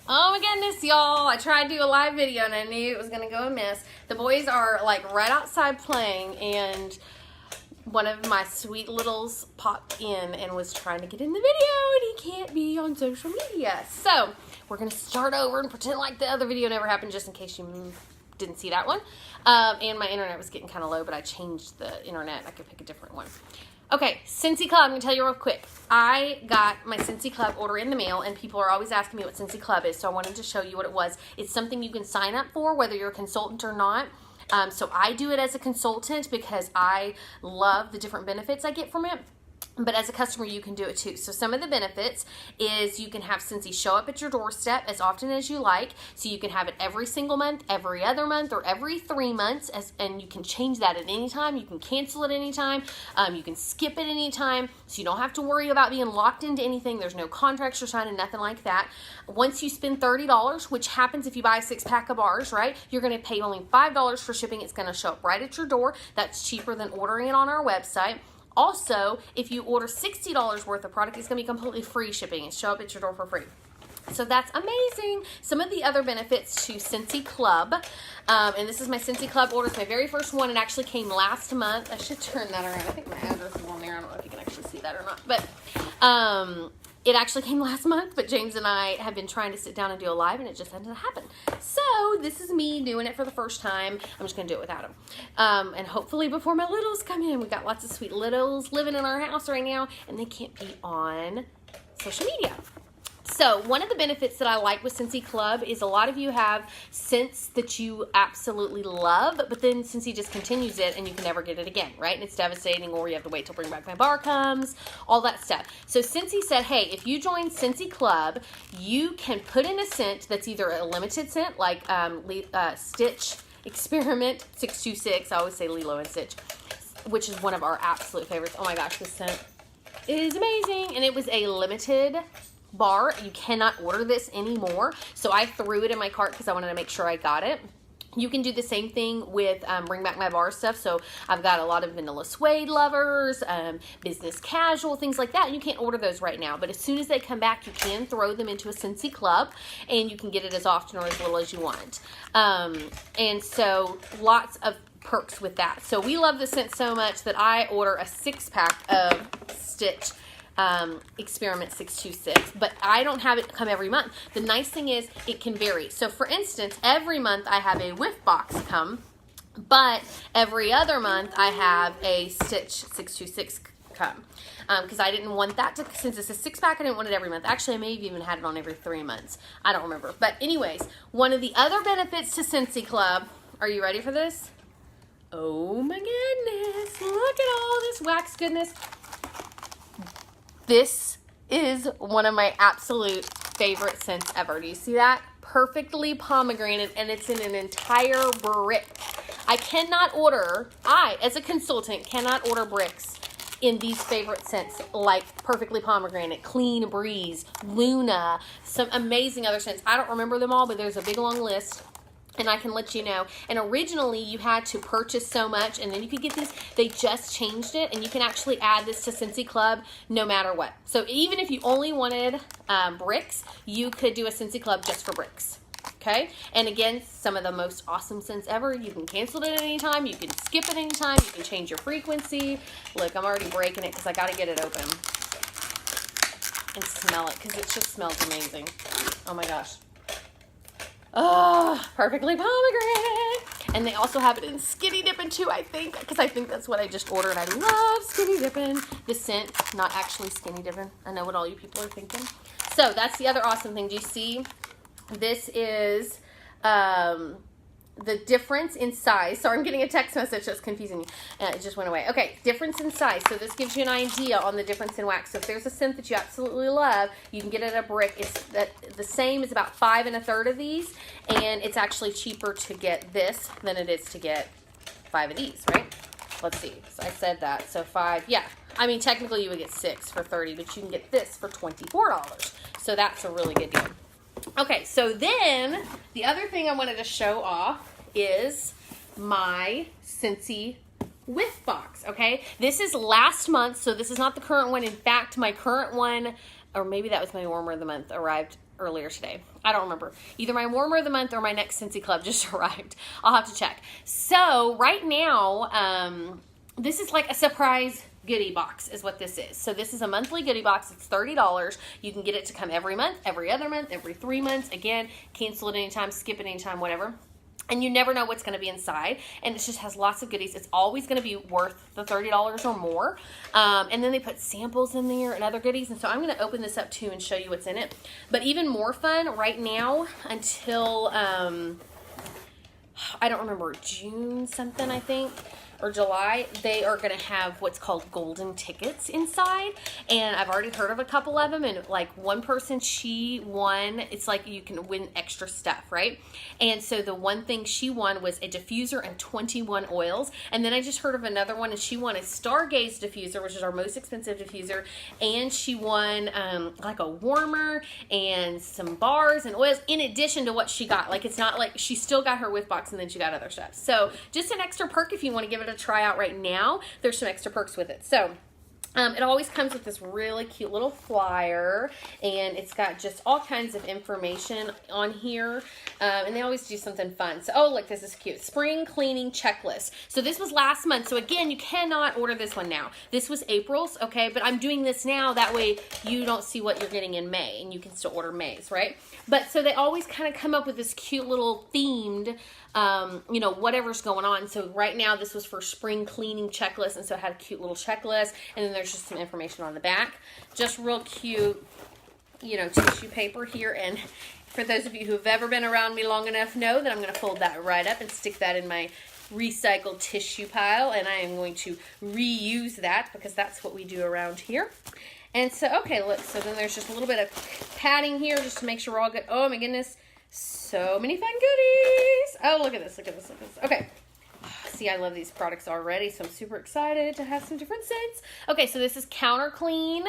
Oh my goodness, y'all. I tried to do a live video and I knew it was going to go amiss. The boys are like right outside playing and one of my sweet littles popped in and was trying to get in the video and he can't be on social media. So we're going to start over and pretend like the other video never happened just in case you didn't see that one. And my internet was getting kind of low, but I changed the internet. I could pick a different one. Okay, Scentsy Club, I'm going to tell you real quick. I got my Scentsy Club order in the mail, and people are always asking me what Scentsy Club is, so I wanted to show you what it was. It's something you can sign up for, whether you're a consultant or not. So I do it as a consultant because I love the different benefits I get from it. But as a customer, you can do it too. So some of the benefits is you can have Scentsy show up at your doorstep as often as you like. So you can have it every single month, every other month, or every 3 months. And you can change that at any time. You can cancel it anytime. You can skip it anytime. So you don't have to worry about being locked into anything. There's no contracts you're signing, nothing like that. Once you spend $30, which happens if you buy a 6-pack of bars, right? You're going to pay only $5 for shipping. It's going to show up right at your door. That's cheaper than ordering it on our website. Also, if you order $60 worth of product, it's going to be completely free shipping and show up at your door for free. So that's amazing. Some of the other benefits to Scentsy Club, and this is my Scentsy Club order. It's my very first one. It actually came last month. I should turn that around. I think my address is on there. I don't know if you can actually see that or not. But it actually came last month, but James and I have been trying to sit down and do a live, and it just hadn't happened. So this is me doing it for the first time. I'm just going to do it without him. And hopefully before my littles come in. We've got lots of sweet littles living in our house right now, and they can't be on social media. So one of the benefits that I like with Scentsy Club is a lot of you have scents that you absolutely love, but then Scentsy just continues it and you can never get it again, right? And it's devastating, or you have to wait till Bring Back My Bar comes, all that stuff. So Scentsy said, hey, if you join Scentsy Club, you can put in a scent that's either a limited scent, like Stitch Experiment 626, I always say Lilo and Stitch, which is one of our absolute favorites. Oh my gosh, this scent is amazing. And it was a limited bar. You cannot order this anymore. So I threw it in my cart because I wanted to make sure I got it. You can do the same thing with Bring Back My Bar stuff. So I've got a lot of vanilla suede lovers, business casual, things like that. And you can't order those right now. But as soon as they come back, you can throw them into a Scentsy Club and you can get it as often or as little as you want. And so lots of perks with that. So we love the scent so much that I order a 6-pack of Stitch Experiment 626, but I don't have it come every month. The nice thing is it can vary. So for instance, every month I have a Whiffbox come, but every other month I have a Stitch 626 come. Because I didn't want that to, since it's a 6-pack, I didn't want it every month. Actually, I may have even had it on every 3 months. I don't remember. But anyways, one of the other benefits to Scentsy Club, are you ready for this? Oh my goodness, look at all this wax goodness. This is one of my absolute favorite scents ever. Do you see that? Perfectly pomegranate, and it's in an entire brick. I, as a consultant, cannot order bricks in these favorite scents like Perfectly Pomegranate, Clean Breeze, Luna, some amazing other scents. I don't remember them all, but there's a big long list. And I can let you know. And originally you had to purchase so much and then you could get these. They just changed it and you can actually add this to Scentsy Club no matter what. So even if you only wanted bricks, you could do a Scentsy Club just for bricks. Okay? And again, some of the most awesome scents ever. You can cancel it at any time. You can skip it anytime. You can change your frequency. Look, I'm already breaking it because I got to get it open and smell it because it just smells amazing. Oh my gosh. Oh, Perfectly Pomegranate. And they also have it in Skinny Dippin' too, I think, because I think that's what I just ordered. I love Skinny Dippin'. The scent, not actually Skinny Dippin'. I know what all you people are thinking. So that's the other awesome thing. Do you see? This is the difference in size. Sorry, I'm getting a text message that's confusing me. It just went away. Okay, difference in size. So this gives you an idea on the difference in wax. So if there's a scent that you absolutely love, you can get it at a brick. It's the same as about 5 1/3 of these, and it's actually cheaper to get this than it is to get 5 of these, right? Let's see. So I said that. So 5, yeah. I mean, technically you would get 6 for $30, but you can get this for $24. So that's a really good deal. Okay, so then the other thing I wanted to show off is my Scentsy Whiff Box, okay? This is last month, so this is not the current one. In fact, my current one, or maybe that was my warmer of the month, arrived earlier today. I don't remember. Either my warmer of the month or my next Scentsy Club just arrived. I'll have to check. So right now, this is like a surprise goodie box is what this is. So this is a monthly goodie box. It's $30. You can get it to come every month, every other month, every 3 months. Again, cancel it anytime, skip it anytime, whatever. And you never know what's going to be inside. And it just has lots of goodies. It's always going to be worth the $30 or more. And then they put samples in there and other goodies. And so I'm going to open this up too and show you what's in it. But even more fun right now until, I don't remember, June something, I think, or July, they are going to have what's called golden tickets inside. And I've already heard of a couple of them. And like one person, she won, it's like you can win extra stuff, right? And so the one thing she won was a diffuser and 21 oils. And then I just heard of another one, and she won a Stargaze diffuser, which is our most expensive diffuser. And she won like a warmer and some bars and oils in addition to what she got. Like it's not like, she still got her Whiff Box and then she got other stuff. So just an extra perk if you want to give it a try out right now. There's some extra perks with it. So it always comes with this really cute little flyer, and it's got just all kinds of information on here, and they always do something fun. So, oh, look, this is cute. Spring cleaning checklist. So this was last month. So again, you cannot order this one now. This was April's, okay, but I'm doing this now. That way you don't see what you're getting in May, and you can still order May's, right? But so they always kind of come up with this cute little themed, you know, whatever's going on. So right now this was for spring cleaning checklist, and so it had a cute little checklist, and then there's just some information on the back. Just real cute, you know, tissue paper here. And for those of you who have ever been around me long enough know that I'm going to fold that right up and stick that in my recycled tissue pile, and I am going to reuse that because that's what we do around here. And so, okay, look, so then there's just a little bit of padding here just to make sure we're all good. Oh my goodness, so many fun goodies. Oh, look at this, look at this, look at this. Okay. See, I love these products already, so I'm super excited to have some different scents. Okay, so this is Counter Clean.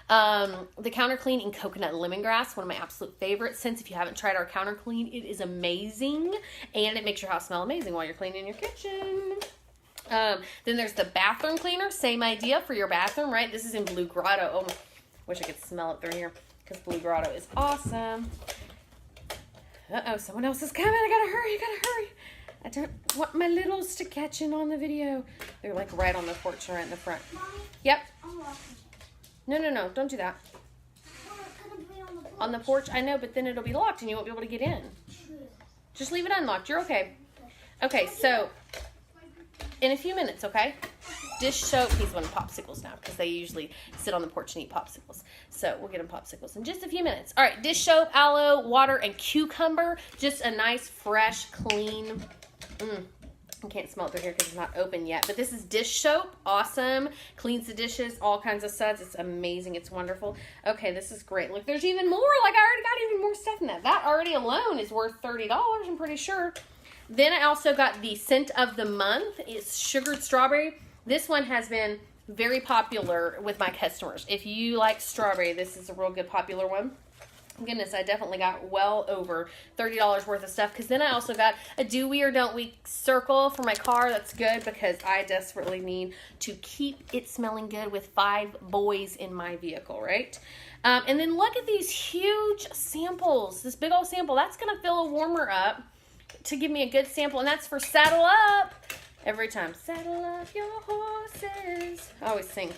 The Counter Clean in Coconut Lemongrass, one of my absolute favorite scents. If you haven't tried our Counter Clean, it is amazing, and it makes your house smell amazing while you're cleaning your kitchen. Then there's the bathroom cleaner, same idea for your bathroom, right? This is in Blue Grotto. Oh, wish I could smell it through here because Blue Grotto is awesome. Uh-oh, someone else is coming. I gotta hurry, I gotta hurry. I don't want my littles to catch in on the video. They're like right on the porch and right in the front. Mommy, yep. I'm walking. No, don't do that. On the porch, I know, but then it'll be locked and you won't be able to get in. Just leave it unlocked. You're okay. Okay, so in a few minutes, okay? Dish soap. He's wanting popsicles now because they usually sit on the porch and eat popsicles. So we'll get him popsicles in just a few minutes. All right, dish soap, aloe, water, and cucumber. Just a nice, fresh, clean. I can't smell it through here because it's not open yet. But this is dish soap. Awesome. Cleans the dishes, all kinds of suds. It's amazing. It's wonderful. Okay, this is great. Look, there's even more. Like, I already got even more stuff in that. That already alone is worth $30, I'm pretty sure. Then I also got the scent of the month. It's sugared strawberry. This one has been very popular with my customers. If you like strawberry, this is a real good popular one. Goodness, I definitely got well over $30 worth of stuff, because then I also got a do we or don't we circle for my car. That's good because I desperately need to keep it smelling good with 5 boys in my vehicle, right? And then look at these huge samples. This big old sample, that's going to fill a warmer up to give me a good sample, and that's for Saddle Up. Every time, saddle up your horses. I always sing.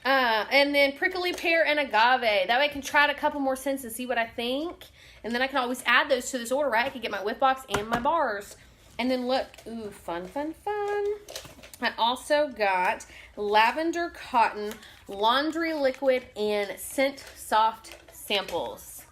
And then prickly pear and agave. That way I can try a couple more scents and see what I think. And then I can always add those to this order, right? I can get my Whiff Box and my bars. And then look, ooh, fun, fun, fun. I also got lavender cotton, laundry liquid, and scent soft samples.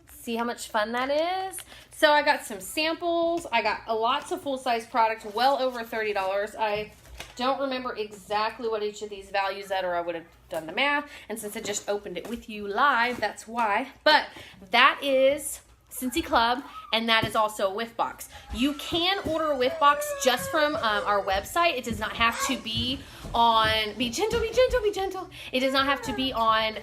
See how much fun that is? So I got some samples. I got lots of full-size products, well over $30. I don't remember exactly what each of these values at, or I would have done the math. And since I just opened it with you live, that's why. But that is Scentsy Club, and that is also a Whiff Box. You can order a Whiff Box just from our website. It does not have to be on, be gentle, be gentle, be gentle. It does not have to be on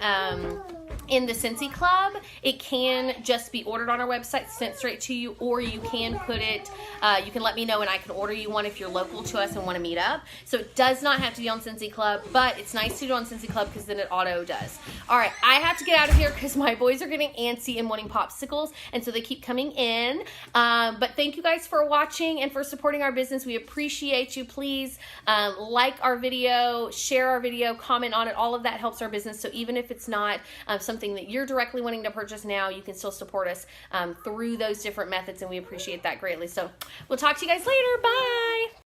in the Scentsy Club, it can just be ordered on our website, sent straight to you, or you can put it, you can let me know and I can order you one if you're local to us and want to meet up. So it does not have to be on Scentsy Club, but it's nice to do on Scentsy Club because then it auto does. All right, I have to get out of here because my boys are getting antsy and wanting popsicles, and so they keep coming in. But thank you guys for watching and for supporting our business. We appreciate you. Please like our video, share our video, comment on it. All of that helps our business. So even if it's not something that you're directly wanting to purchase now, you can still support us through those different methods, and we appreciate that greatly. So we'll talk to you guys later. Bye.